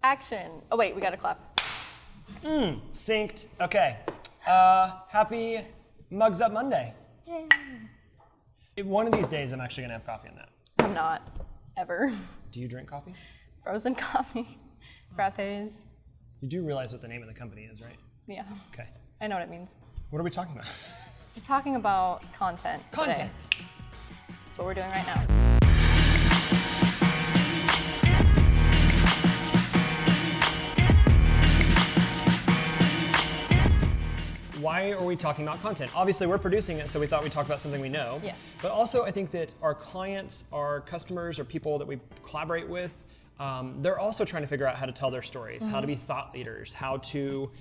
Action. Oh wait, we gotta clap. Synced. Okay. Happy Mugs Up Monday. Yay. One of these days, I'm actually gonna have coffee on that. I'm not, ever. Do you drink coffee? Frozen coffee, frappes. You do realize what the name of the company is, right? Yeah. Okay. I know what it means. What are we talking about? We're talking about content. Content. Today. That's what we're doing right now. Why are we talking about content? Obviously, we're producing it, so we thought we'd talk about something we know. Yes. But also, I think that our clients, our customers, or people that we collaborate with, they're also trying to figure out how to tell their stories, how to be thought leaders, how to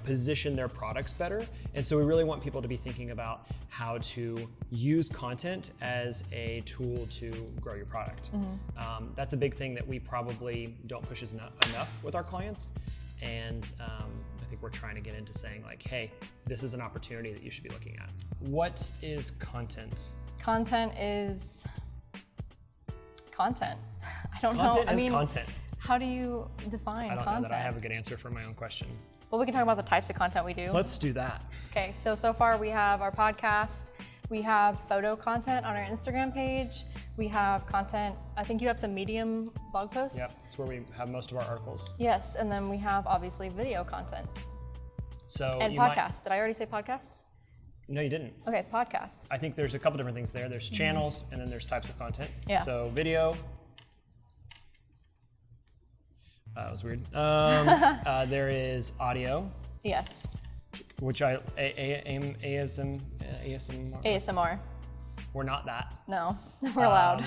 position their products better. And so we really want people to be thinking about how to use content as a tool to grow your product. That's a big thing that we probably don't push enough with our clients. And I think we're trying to get into saying like, hey, this is an opportunity that you should be looking at. What is content? Content is content. I don't know. Content is content. How do you define content? I don't know that I have a good answer for my own question. Well, we can talk about the types of content we do. Let's do that. Okay, so far we have our podcast. We have photo content on our Instagram page. We have content, I think you have some Medium blog posts. Yep, that's where we have most of our articles. Yes, and then we have obviously video content. So and podcast. Did I already say podcast? No, you didn't. Okay, podcast. I think there's a couple different things there. There's channels and then there's types of content. Yeah. So video. That was weird. There is audio. Yes. Which ASMR. ASMR. We're not that. No, we're allowed.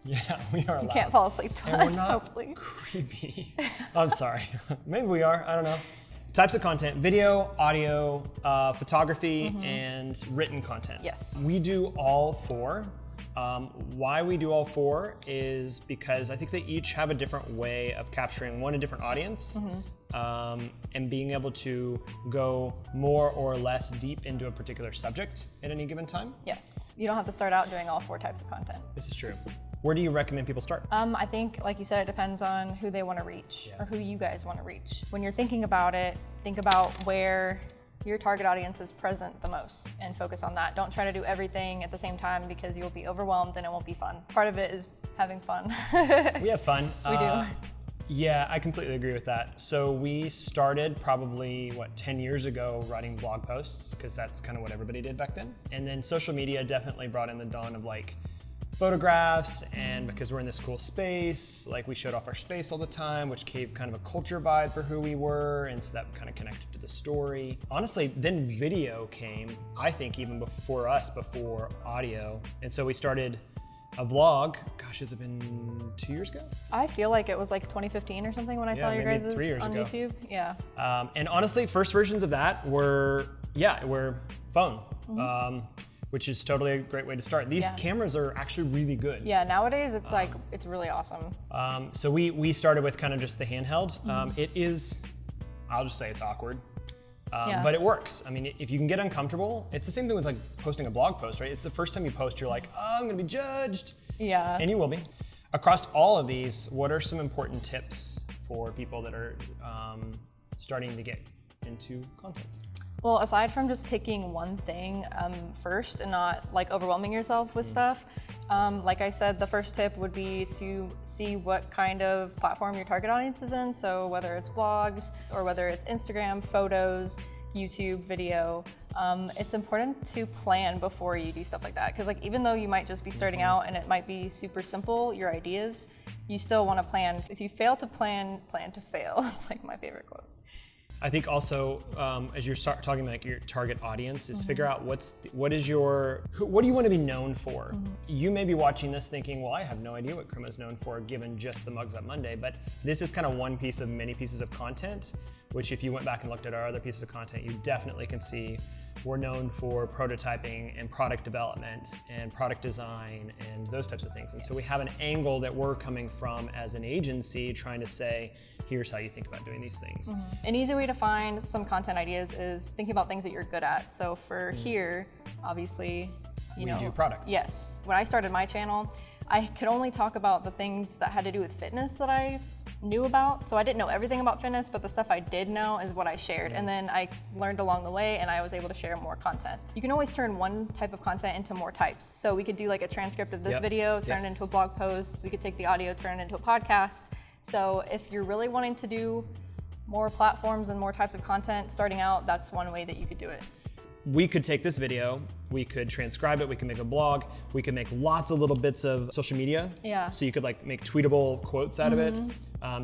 Yeah, we are allowed. You can't fall asleep to and us, we're not hopefully. Creepy. I'm sorry. Maybe we are, I don't know. Types of content: video, audio, photography, and written content. Yes. We do all four. Why we do all four is because I think they each have a different way of capturing a different audience, and being able to go more or less deep into a particular subject at any given time. Yes, you don't have to start out doing all four types of content. This is true. Where do you recommend people start? I think, like you said, it depends on who they want to reach or who you guys want to reach. When you're thinking about it, think about where your target audience is present the most and focus on that. Don't try to do everything at the same time because you'll be overwhelmed and it won't be fun. Part of it is having fun. We have fun. We do. Yeah, I completely agree with that. So we started probably, 10 years ago writing blog posts because that's kind of what everybody did back then. And then social media definitely brought in the dawn of like photographs, and because we're in this cool space, like we showed off our space all the time, which gave kind of a culture vibe for who we were, and so that kind of connected to the story. Honestly, then video came, I think even before audio, and so we started a vlog. Gosh, has it been 2 years ago? I feel like it was like 2015 or something when I saw your guys' 3 years on ago. YouTube. Yeah. And honestly, first versions of that were phone. Which is totally a great way to start. These cameras are actually really good. Yeah, nowadays it's it's really awesome. So we started with kind of just the handheld. It is, I'll just say it's awkward, but it works. I mean, if you can get uncomfortable, it's the same thing with like posting a blog post, right? It's the first time you post, you're like, oh, I'm gonna be judged. Yeah. And you will be. Across all of these, what are some important tips for people that are starting to get into content? Well, aside from just picking one thing first and not like overwhelming yourself with stuff, like I said, the first tip would be to see what kind of platform your target audience is in. So whether it's blogs or whether it's Instagram, photos, YouTube, video, it's important to plan before you do stuff like that. Because like even though you might just be starting out and it might be super simple, your ideas, you still want to plan. If you fail to plan, plan to fail. It's like my favorite quote. I think also, as you're talking about your target audience, is figure out what do you want to be known for? You may be watching this thinking, well, I have no idea what Crema is known for given just the Mugs Up Monday, but this is kind of one piece of many pieces of content, which if you went back and looked at our other pieces of content, you definitely can see we're known for prototyping and product development and product design and those types of things. And so we have an angle that we're coming from as an agency trying to say, here's how you think about doing these things. An easy way to find some content ideas is thinking about things that you're good at. So for here, obviously, we do product. Yes. When I started my channel, I could only talk about the things that had to do with fitness that I knew about. So I didn't know everything about fitness, but the stuff I did know is what I shared. And then I learned along the way, and I was able to share more content. You can always turn one type of content into more types. So we could do like a transcript of this video, turn it into a blog post. We could take the audio, turn it into a podcast. So if you're really wanting to do more platforms and more types of content starting out, that's one way that you could do it. We could take this video, we could transcribe it, we can make a blog, we can make lots of little bits of social media. Yeah. So you could like make tweetable quotes out of it.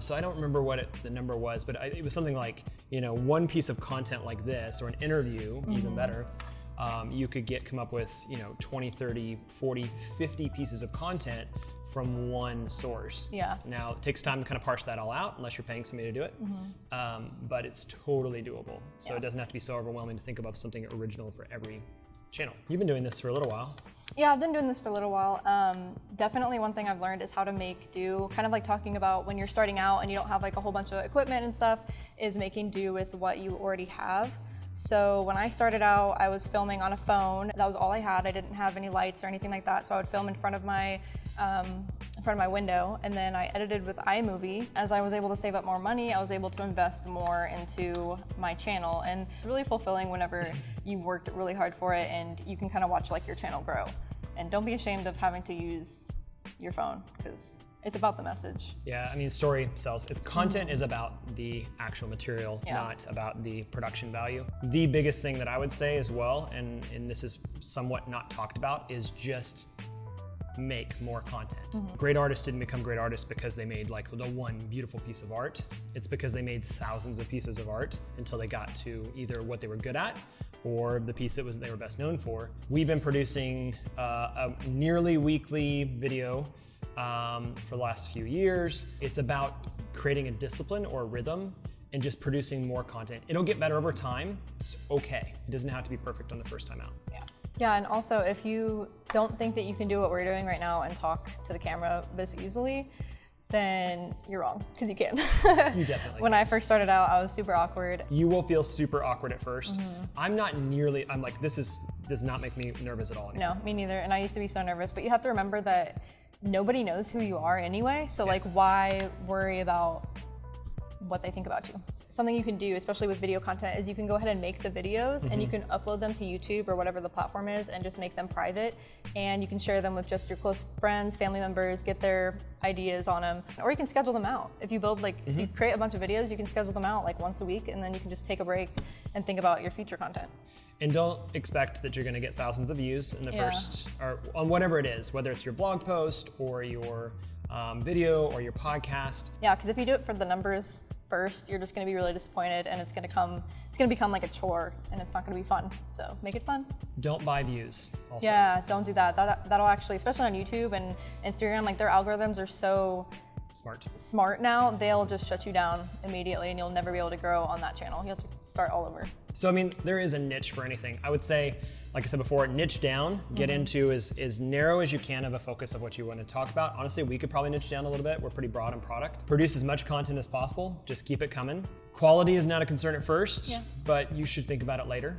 So I don't remember what the number was, but it was something like, you know, one piece of content like this, or an interview, even better, you could come up with, you know, 20, 30, 40, 50 pieces of content from one source. Yeah. Now, it takes time to kind of parse that all out, unless you're paying somebody to do it. But it's totally doable. So it doesn't have to be so overwhelming to think about something original for every channel. You've been doing this for a little while. Yeah, I've been doing this for a little while. Definitely one thing I've learned is how to make do, kind of like talking about when you're starting out and you don't have like a whole bunch of equipment and stuff, is making do with what you already have. So when I started out, I was filming on a phone. That was all I had. I didn't have any lights or anything like that. So I would film in front of my window, and then I edited with iMovie. As I was able to save up more money, I was able to invest more into my channel, and it's really fulfilling whenever you worked really hard for it and you can kind of watch like your channel grow. And don't be ashamed of having to use your phone, because it's about the message. Yeah, I mean, story sells. Its content is about the actual material, not about the production value. The biggest thing that I would say as well, and this is somewhat not talked about, is just make more content. Great artists didn't become great artists because they made like the one beautiful piece of art. It's because they made thousands of pieces of art until they got to either what they were good at or the piece that they were best known for. We've been producing a nearly weekly video for the last few years. It's about creating a discipline or a rhythm and just producing more content. It'll get better over time. It's okay. It doesn't have to be perfect on the first time out. Yeah, and also if you don't think that you can do what we're doing right now and talk to the camera this easily, then you're wrong, because you can. You definitely When can. I first started out, I was super awkward. You will feel super awkward at first. I'm like, this does not make me nervous at all anymore. No, me neither, and I used to be so nervous, but you have to remember that nobody knows who you are anyway, so like why worry about what they think about you? Something you can do, especially with video content, is you can go ahead and make the videos and you can upload them to YouTube or whatever the platform is and just make them private, and you can share them with just your close friends, family members, get their ideas on them, or you can schedule them out. If you build if you create a bunch of videos, you can schedule them out like once a week, and then you can just take a break and think about your future content. And don't expect that you're gonna get thousands of views in the first, or on whatever it is, whether it's your blog post or your video or your podcast. Yeah, because if you do it for the numbers first, you're just going to be really disappointed, and it's going to become like a chore, and it's not going to be fun. So make it fun. Don't buy views also. Yeah, don't do that. That'll actually, especially on YouTube and Instagram, like their algorithms are so smart now, they'll just shut you down immediately and you'll never be able to grow on that channel. You have to start all over. So I mean, there is a niche for anything. I would say, like I said before, niche down, get into as narrow as you can of a focus of what you want to talk about. Honestly, we could probably niche down a little bit. We're pretty broad in product. Produce as much content as possible. Just keep it coming. Quality is not a concern at first, but you should think about it later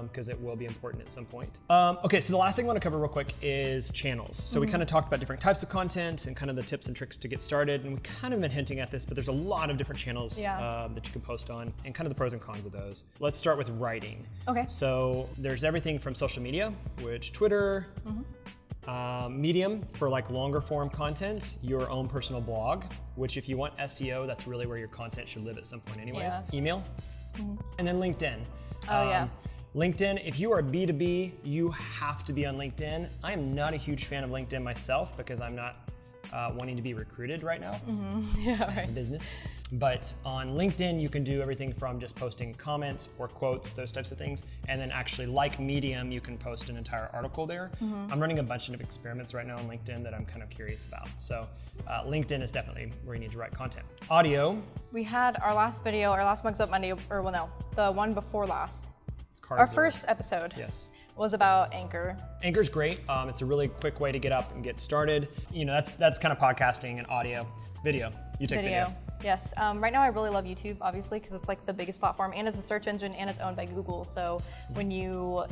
because it will be important at some point. Okay, so the last thing I want to cover real quick is channels. So we kind of talked about different types of content and kind of the tips and tricks to get started, and we kind of been hinting at this, but there's a lot of different channels that you can post on and kind of the pros and cons of those. Let's start with writing. Okay. So there's everything from social media, which Twitter, Medium for like longer form content, your own personal blog, which if you want SEO, that's really where your content should live at some point anyways. Email, and then LinkedIn. LinkedIn, if you are B2B, you have to be on LinkedIn. I am not a huge fan of LinkedIn myself because I'm not wanting to be recruited right now. Business. But on LinkedIn, you can do everything from just posting comments or quotes, those types of things. And then actually, like Medium, you can post an entire article there. I'm running a bunch of experiments right now on LinkedIn that I'm kind of curious about. So LinkedIn is definitely where you need to write content. Audio. We had our last video, our last Mugs Up Monday, or well, no, the one before last. Our first episode. Yes. Was about Anchor. Anchor's great. It's a really quick way to get up and get started. You know, that's kind of podcasting and audio. Video. You take video. Yes. Right now I really love YouTube, obviously, because it's like the biggest platform and it's a search engine and it's owned by Google. So when you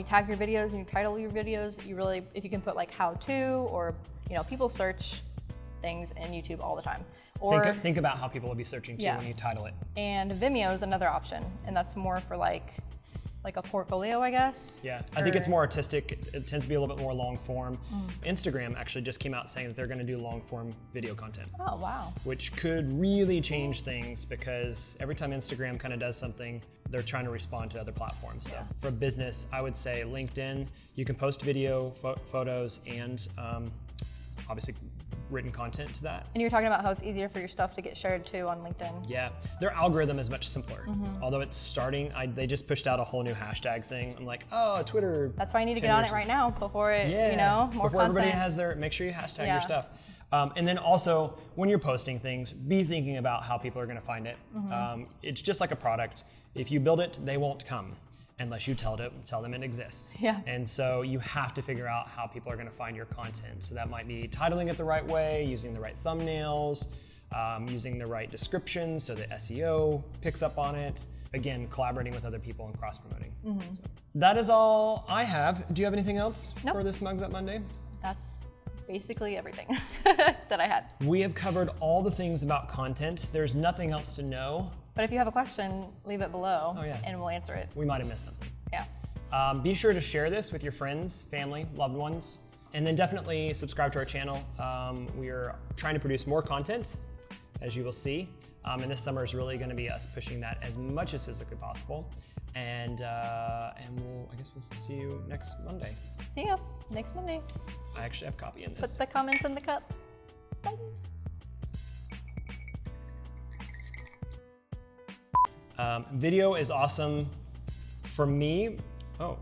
tag your videos and you title your videos, you really, if you can put like how to or, people search things in YouTube all the time. Or think about how people will be searching too when you title it. And Vimeo is another option, and that's more for like a portfolio, I guess. Yeah, I think it's more artistic. It tends to be a little bit more long form. Instagram actually just came out saying that they're going to do long form video content. Oh, wow. Which could really change things, because every time Instagram kind of does something, they're trying to respond to other platforms. So for a business, I would say LinkedIn, you can post video, photos, and obviously written content to that. And you're talking about how it's easier for your stuff to get shared too on LinkedIn. Yeah, their algorithm is much simpler. Although it's starting, they just pushed out a whole new hashtag thing. I'm like, oh, Twitter. That's why I need to get on it right now before it, you know, more before content. everybody has make sure you hashtag your stuff. And then also, when you're posting things, be thinking about how people are gonna find it. It's just like a product. If you build it, they won't come unless you tell them it exists. Yeah. And so you have to figure out how people are gonna find your content. So that might be titling it the right way, using the right thumbnails, using the right descriptions so the SEO picks up on it. Again, collaborating with other people and cross-promoting. So that is all I have. Do you have anything else for this Mugs Up Monday? That's basically everything that I had. We have covered all the things about content. There's nothing else to know. But if you have a question, leave it below and we'll answer it. We might have missed something. Yeah. Be sure to share this with your friends, family, loved ones, and then definitely subscribe to our channel. We are trying to produce more content, as you will see. And this summer is really gonna be us pushing that as much as physically possible. And I guess we'll see you next Monday. See you next Monday. I actually have copy in this. Put the comments in the cup. Bye. Video is awesome for me. Oh.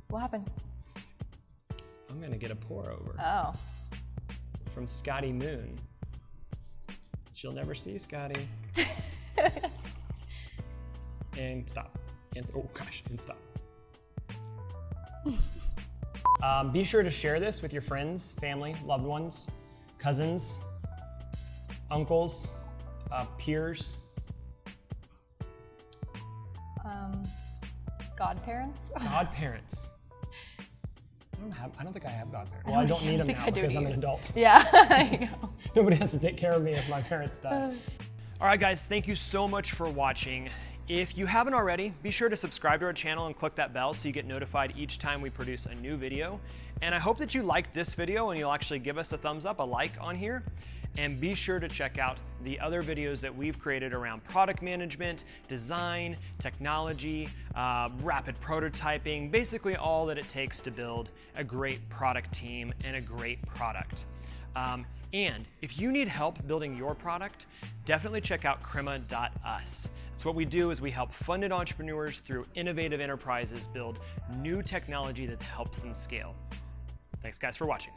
What happened? I'm gonna get a pour over. Oh. From Scotty Moon. She'll never see Scotty. And stop. And, oh gosh, and stop. Be sure to share this with your friends, family, loved ones, cousins, uncles, peers. Godparents? Godparents. I don't think I have godparents. Well, I don't need them now because I'm an adult. Yeah, there you go. Nobody has to take care of me if my parents die. All right, guys, thank you so much for watching. If you haven't already, be sure to subscribe to our channel and click that bell so you get notified each time we produce a new video. And I hope that you liked this video and you'll actually give us a thumbs up, a like on here. And be sure to check out the other videos that we've created around product management, design, technology, rapid prototyping, basically all that it takes to build a great product team and a great product. And if you need help building your product, definitely check out Crema.us. So what we do is we help funded entrepreneurs through innovative enterprises build new technology that helps them scale. Thanks guys for watching.